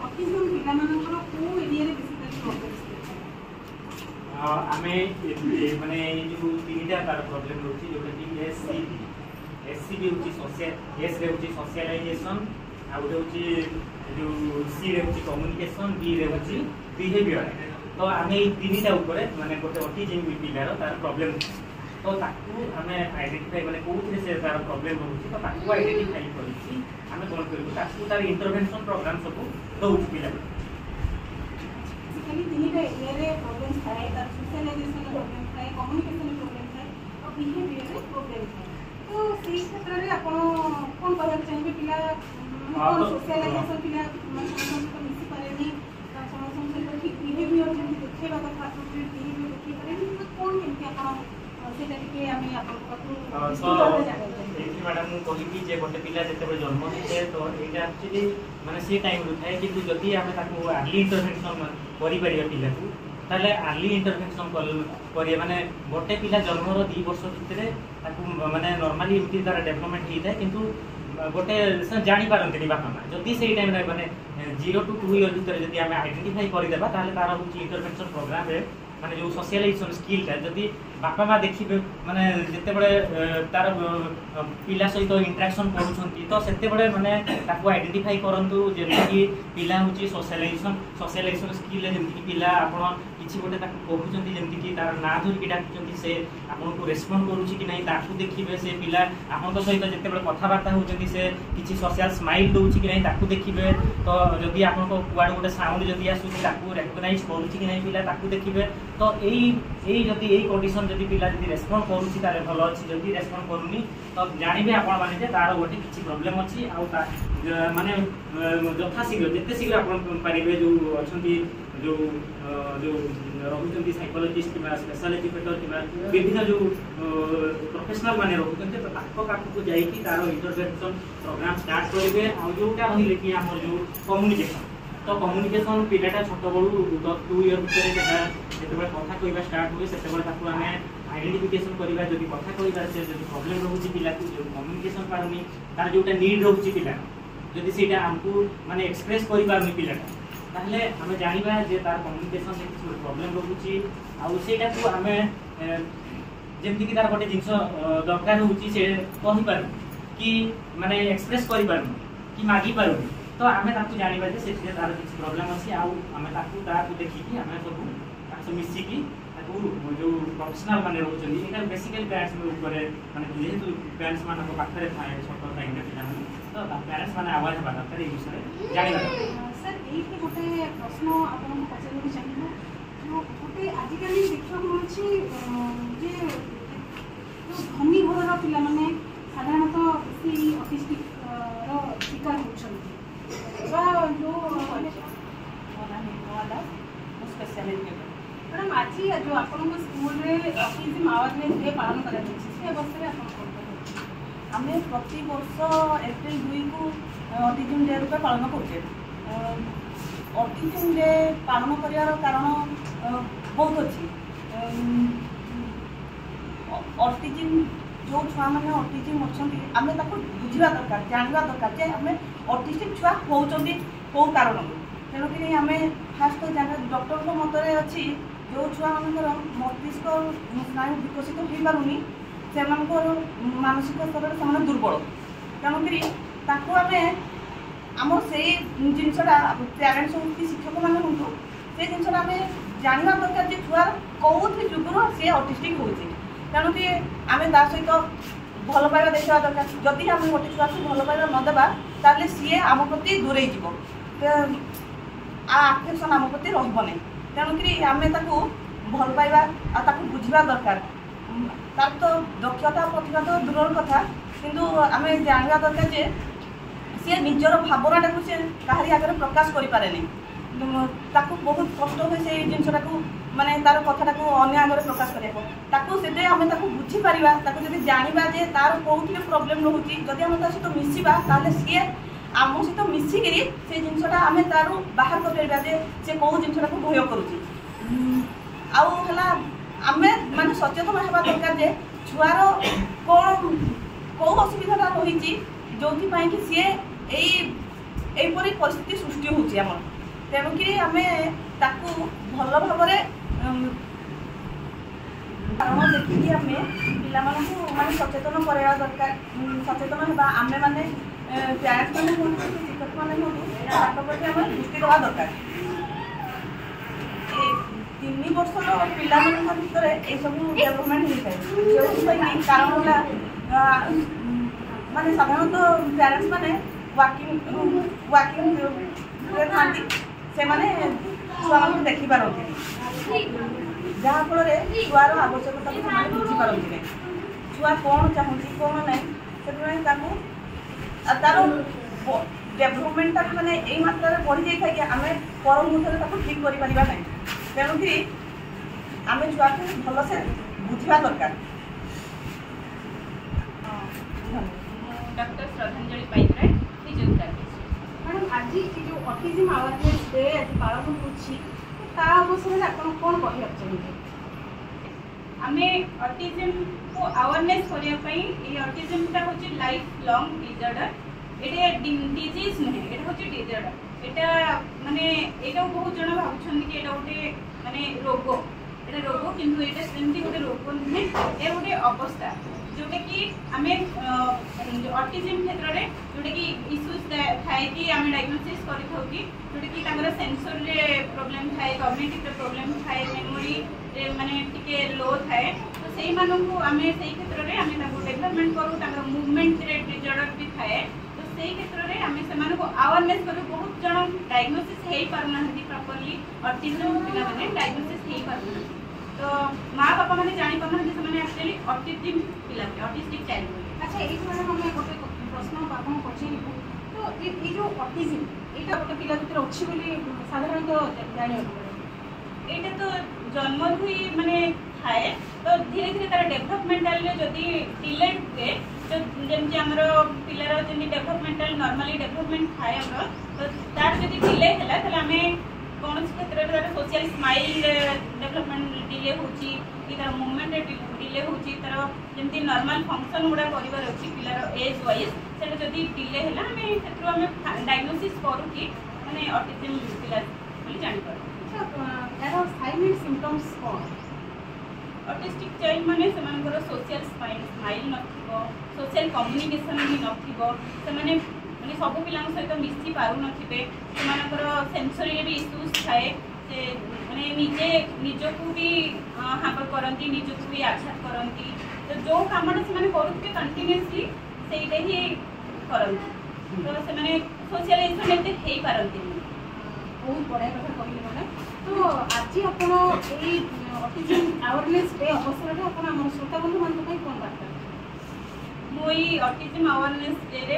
Autism पिला मानकर को एरिया रे बेसिकली प्रॉब्लम्स आमे माने जो तीनटा तार प्रॉब्लम होची जोटा कि एससीबी होची सोशल एस रे होची सोशलाइजेशन आ होची जो सी रे होची कम्युनिकेशन बी रे होची बिहेवियर। तो आमे ई तीनटा ऊपर माने गोटे ऑटिज्म पिलार तार प्रॉब्लम तो ताकू आमे आइडेंटिफाई माने कोथि से तार प्रॉब्लम होची तो ताकू आइडेंटिफाई करिछि आमे कोन करबो ताकू तार इंटरवेंशन प्रोग्राम सब दउछि पिला बेसिकली तीनटा एरिया रे प्रॉब्लम्स थाए तार सोशलाइजेशन प्रॉब्लम थाए कम्युनिकेशन प्रॉब्लम थाए और बिहेवियर रे प्रॉब्लम थाए। तो सेही क्षेत्र रे आपण कोन कहबा चाहिबे पिला कोन सोशलाइजेशन पिला समस्त तो मिसी पारेनी समस्त से ठीक बिहेवियर जे देखेबा कथा एप्रोप्रिएट बिहेवियर देखि पारेनी कोन केमति आपण सेटा के आमे आपण पत्र एथि मैडम मु कहिबी जे गोटे पिला जते जन्म होते तो एटा एक्चुअली माने से टाइम रु थाए कि जदि आमे ताकू अर्ली इंटरवेंशन करि परिया पिला को ताले अर्ली इंटरवेंशन करिया माने गोटे पिला जन्म रो 2 वर्ष भितरे ताकू माने नॉर्मली इमति तार डेवलपमेंट हि थाए किंतु गोटे से जानि पारंतनी बापा मां जदि सेही टाइम रे माने 0 to 2 इयर भितरे जदि आमे आइडेंटिफाई करि देबा ताले तार होची इंटरवेंशन प्रोग्राम रे माने जो सोशलाइजेशन स्किल था जदि बापा माँ देखिए माने जिते बड़े तार पिला सहित इंटरेक्शन करूछंती तो सेते बड़े माने ताको आइडेंटिफाई करंतु जेमि कि पिला होची सोशलाइजेशन स्किल जेमि कि पिला आपण किछि गोटे ताको कहूछंती जेमि कि तार ना धरि कि डाकुछंती से आपण को रेस्पोंड करूछि कि नहीं ताकू देखिबे से पिला आपण को सहित जिते बड़े कथा वार्ता होछंती से किछि सोशल स्माइल दोछि कि नहीं ताकू देखिबे। तो जदि आपण को कुआड गोटे साउंड जदि आसुछि ताकू रिकॉग्नाइज करूछि कि नहीं पिला ताकू देखिबे। तो एई जदि एई कंडीशन जदि पिला जदि रेस्पोंड करूछि तारे भलो अछि जदि रेस्पोंड करूनी तो जानिबे आपण माने जे तार गोटे किछि प्रॉब्लम अछि आ ता माने यथा शीघ्र जते शीघ्र आपण पारिबे जो अछंती जो जो रहुचंती साइकोलॉजिस्ट किबा स्पेशल एजुकेटर किबा विभिन्न जो प्रोफेशनल माने रहुचंती तो ताको काकू जाई कि तार इंटरवेंशन प्रोग्राम स्टार्ट करिवे आ जोटा रहिले कि हमर जो कम्युनिकेशन तो कम्युनिकेशन पिलाटा छोट बड़ू 2 इयर भितर जेते कथा कहबा स्टार्ट हुए सेते बड़े ताकू आमे आइडेंटिफिकेशन करिबा जदि कथा कहबा से जदि प्रॉब्लम रहउची पिला को जो कम्युनिकेशन पारुनी तार जोटा नीड रहउची पिला जदि सेटा हमकु माने एक्सप्रेस करि पारुनी पिलाटा ताहले हमें जानिबा जे तार कम्युनिकेशन से किछ प्रॉब्लम रहउची आ सेटा को हमें जेमति कि तार गोटे जिंस दरकार होउची से कहि पारु कि माने एक्सप्रेस करि पारु कि मागी पारु तो हमें ताकू जानिबा जे सेठी तार किछ प्रॉब्लम अछि आ हमें ताकू देखि कि हमें सब ताकू मिसी कि ताकू जो प्रोफेशनल माने रहउचंदी एटा बेसिकली पेरेंट्स ऊपर माने जेहेतु पेरेंट्स माने को पाखरे थाए छोट टाइम रे पिला तो पेरेंट्स माने आवाज हबा दरकार ए विषय जानिबा। सर एठी गोटे प्रश्न आपन पछारि चाहिबो जो गोटे आजिकली देखियो होछि जे जो धनी घरर पिला माने साधारणतः बेसी ऑटिस्टिक रो शिकार होछंती बा जो स्पेशल एजुकेटर मैडम आज जो आपन स्कूल रे ऑटिज्म अवेयरनेस डे पालन करा छै से अवसर रे आपन आमे प्रति वर्ष अप्रैल 2 को ऑटिज्म डे रूपे पालन करछे। ऑटिज्म डे पालन करियार कारण बहुत अच्छी ऑटिज्म जो छुआ मैंने ऑटिज्म अच्छी आम बुझा दरकार जानवा दरकार जे आम ऑटिस्टिक छुआ होती कौ कारण तेणुक आम फास्ट जान डॉक्टर को मतरे अच्छी जो छुआ मानकर मस्तिष्क स्नायु विकसित हो पारुनी से मानसिक स्तर से दुर्बल तेणुक आम आम से जिनसा पेरेन्ट्स हो कि शिक्षक मैंने हूँ से जिनसा आम जानवा दरकार जे छुआ कौन जुगर सी ऑटिस्टिक होती तेणुक आम ता सहित भल पाइबा देखा दरकार जदि आम गोटे छुआ को भल पाइबा नदेबा ताले सी आम प्रति दूरे आफेक्शन आम प्रति रही तेणुक आम भल पाइबा बुझा दरकार तार तो दक्षता प्रतिभा तो दूर कथा किंतु आम जानवा दरकार जे सी निजर भावनाटा को सी कहारी आगे प्रकाश करें बहुत कष्ट हुए से जिनसा माने तार कथाटा को अन्य आगे प्रकाश करते आम बुझीपार जब जाना जे तार कौटे प्रोब्लेम रोचे जदि आम सहित मिसवा ताले सी आम सहित मिसिकी से जिनसा आम तार बाहर कर सी कौ जिनसा भय करुँच आम माने सचेतन होगा दरकार जे छुआर कौन कौ असुविधा रही जो कि सी ଏହିପରି ପରିସ୍ଥିତି ସୃଷ୍ଟି ହେଉଛି ଆମର। ତେଣୁକରି ଆମେ ତାକୁ ଭଲ ଭାବରେ କାରଣ ଦେଖିକି ଆମେ ପିଲାମାନଙ୍କୁ ମାନେ ସଚେତନ କରାଇବା ଦରକାର। ସଚେତନ ହେବା ଆମେ ମାନେ ପ୍ୟାରେଣ୍ଟସ୍ ମାନେ ହୁଅନ୍ତୁ କି ଶିକ୍ଷକ ମାନେ ହୁଅନ୍ତୁ ତାଙ୍କ ପ୍ରତି ଆମେ ଦୃଷ୍ଟି ଦେବା ଦରକାର। 3 ବର୍ଷର ପିଲାମାନଙ୍କ ଭିତରେ ଏସବୁ ଡେଭଲପମେଣ୍ଟ ହେଇଥାଏ। ଯେଉଁଥିପାଇଁ କାରଣ ହେଲା ମାନେ ସାଧାରଣତଃ ପ୍ୟାରେଣ୍ଟସ୍ ମାନେ ୱାର୍କିଂରେ ଥାନ୍ତି, ସେମାନେ ଛୁଆମାନଙ୍କୁ ଦେଖିପାରନ୍ତିନି, ଯାହାଫଳରେ ଛୁଆର ଆବଶ୍ୟକତାକୁ ସେମାନେ ବୁଝିପାରନ୍ତିନି। ଛୁଆ କ'ଣ ଚାହୁଁଛି କ'ଣ ନାହିଁ, ସେଥିପାଇଁ ତାକୁ ତାର ଡେଭଲପମେଣ୍ଟଟା ମାନେ ଏଇ ମାତ୍ରାରେ ବଢ଼ିଯାଇଥାଏ କି ଆମେ ପର ମୁହୂର୍ତ୍ତରେ ତାକୁ ଠିକ୍ କରିପାରିବା ନାହିଁ। ତେଣୁକରି ଆମେ ଛୁଆକୁ ଭଲସେ ବୁଝିବା ଦରକାର। डॉक्टर श्रद्धांजलि पाइकराय फिजियोथेरापिस्ट। मैडम आज जो ऑटिज्म अवेयरनेस डे आज पालन होछि ता अवसर में आपण कोन कहय चाहिए? आमे ऑटिज्म को अवेयरनेस करिया पई ए ऑटिज्म ता होछि लाइफ लॉन्ग डिसऑर्डर। एटा डिजीज नहीं, एटा होछि डिसऑर्डर। एटा माने एटा बहुत जण भाबुछन कि एटा गोटे माने रोग, एटा रोग किंतु एटा सेमती गोटे रोग नहीं, ए गोटे अवस्था जोटा कि आमे ऑटिज्म क्षेत्र में जोटा कि इश्यूज थाए कि आमे डायग्नोसिस करि थाउ कि जोटा कि तांगर सेंसर रे प्रॉब्लम थाए, कॉग्निटिव रे प्रॉब्लम थाए, मेमोरी रे माने टिके लो थाए, तो सेही माननकु आमे सेही क्षेत्र रे आमे तांको डेवलपमेंट करू, तांगर मूवमेंट रे डिसऑर्डर भी थाए, तो सेही क्षेत्र रे आमे सेमानकु अवेयरनेस करू। बहुत जण डायग्नोसिस हेई पारनाहंती प्रॉपर्ली, ऑटिज्म पिला माने डायग्नोसिस हेई पारनाहंती, तो माँ बापा मैंने जानी पाना से एक्चुअली ऑटिज्म पिला ऑटिस्टिक चाइल्ड। अच्छा ये हमें गोटे प्रश्न आपको पचारू, तो ये जो ऑटिज्म यहाँ गोटे पिला भर अच्छी साधारणतः जाना यहाँ तो जन्म ही माने थाए, तो धीरे धीरे तार डेभलपमेंटाल जदि डिलेड हुए, तो जमी आमर पिलार जमी डेभलपमेंटाल नॉर्मली डेभलपमेंट थाए आमर, तो तार जदि डिले है आम कौन क्षेत्र में सोशल स्माइल डेवलपमेंट डिले होची कि तार मूवमेंट डिले होची, तार जमती नॉर्मल फंक्शन गुड़ा करिवार अछि पिलार एज वाइज सेटा जदी डिले हैला हमें क्षेत्र में डायग्नोसिस करू कि माने ऑटिज्म पिला बोली जानि पारो। अच्छा यार साइन एंड सिम्पटम्स कोन? ऑटिस्टिक चाइल्ड माने सेमानकर सोशल स्माइल नथिबो, सोशल कम्युनिकेशन भी नथिबो, सेमाने माने सब पिला सहित मिसी पारु नथिबे, सेमानकर सेंसरी भी इश्यूज थाए, से माने निजे निजकू भी हापर करंती, निजकू भी आघात करंती, तो जो कामटा से माने करूथे कंटीन्यूअसली सेइटा ही करंती, तो से माने सोशलाइजेशन एते हेई पारंती। बहुत बड़ा कथा कहले माने। तो आज आपण एई ऑटिज्म अवेयरनेस डे अवसर रे आपण हमर श्रोता बंधु मान को कोन बात मुई ऑटिज्म अवेयरनेस डे रे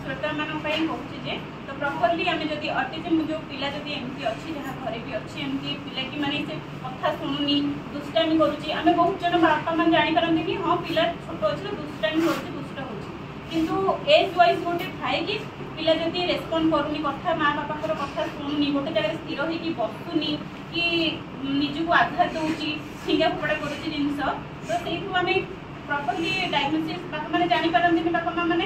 श्रोता मान कहूँ जे तो प्रॉपर्ली आम जदि ऑटिज्म जो पिला जदि एमती अच्छी जहाँ घरे भी अच्छी एमती पिला कि माने से कथा शुणुनी, दुष्टामी करुच्ची, आम बहुत जन बापा मान जापारती कि हाँ पिला छोट अच्छे दुष्टामी कर दुष्ट हो, किंतु एज वाइज गोटे थाए कि पिला जदि रेस्पॉन्ड करूनी, कथा माँ बापा कथा शुणुनी, गोटे जगह स्थिर होगी बसुनी कि निजक आघात दूची, ठिंगा फोपड़ा करुच्ची जिनस, तो से आम प्रॉपर्ली डायग्नोसिस बापा मैंने जापारती बापा माँ मैंने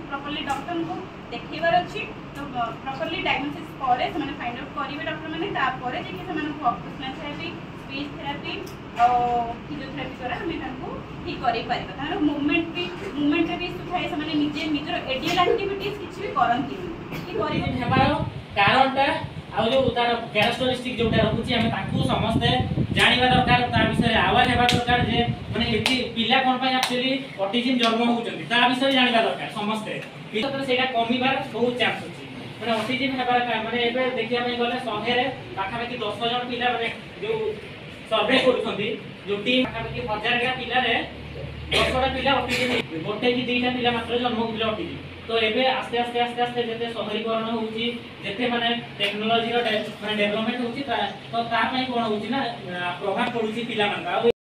प्रॉपर्ली डॉक्टर को देखेबार अच्छी, तो प्रॉपर्ली डायग्नोसिस पर फाइंड आउट करेंगे डॉक्टर मैंने ऑक्यूपेशनल थेरेपी, स्पीच थेरेपी और फिजियोथेरेपी द्वारा आम ठीक कर मूवमेंट भी इश्यू थाए, निजे निजर एडियल एक्टिविटीज किसी भी करती कारणटा आ जो तार कैरेक्टरिस्टिक जोटा रहुची हमें ताकू समझते जानिबा दरकार, ता विषय आवाज हेबा दरकार जे माने एति पिला कोन पय एक्चुअली ऑटिज्म जन्म होउचंती ता विषय जानिबा दरकार समझते बितर सेटा कमीबार बहुत चांस अछि। माने ऑटिज्म हेबार माने एबे देखिया में गले 100 रे पाखा पाखी 10 जन पिला माने जो सर्वे करूछंती, जो टीम पाखा पाखी 1000 का पिला रे 10टा पिला ऑटिज्म गोटे कि 2टा पिला मात्र जन्म होउला ऑटिज्म। तो एबे आस्ते आस्ते आस्ते आस्ते जते शहरीकरण होउची, जते माने टेक्नोलॉजी रो माने डेवलपमेंट होउची, तो ता पई कोन होउची ना प्रभाव पडुची पिला मानका।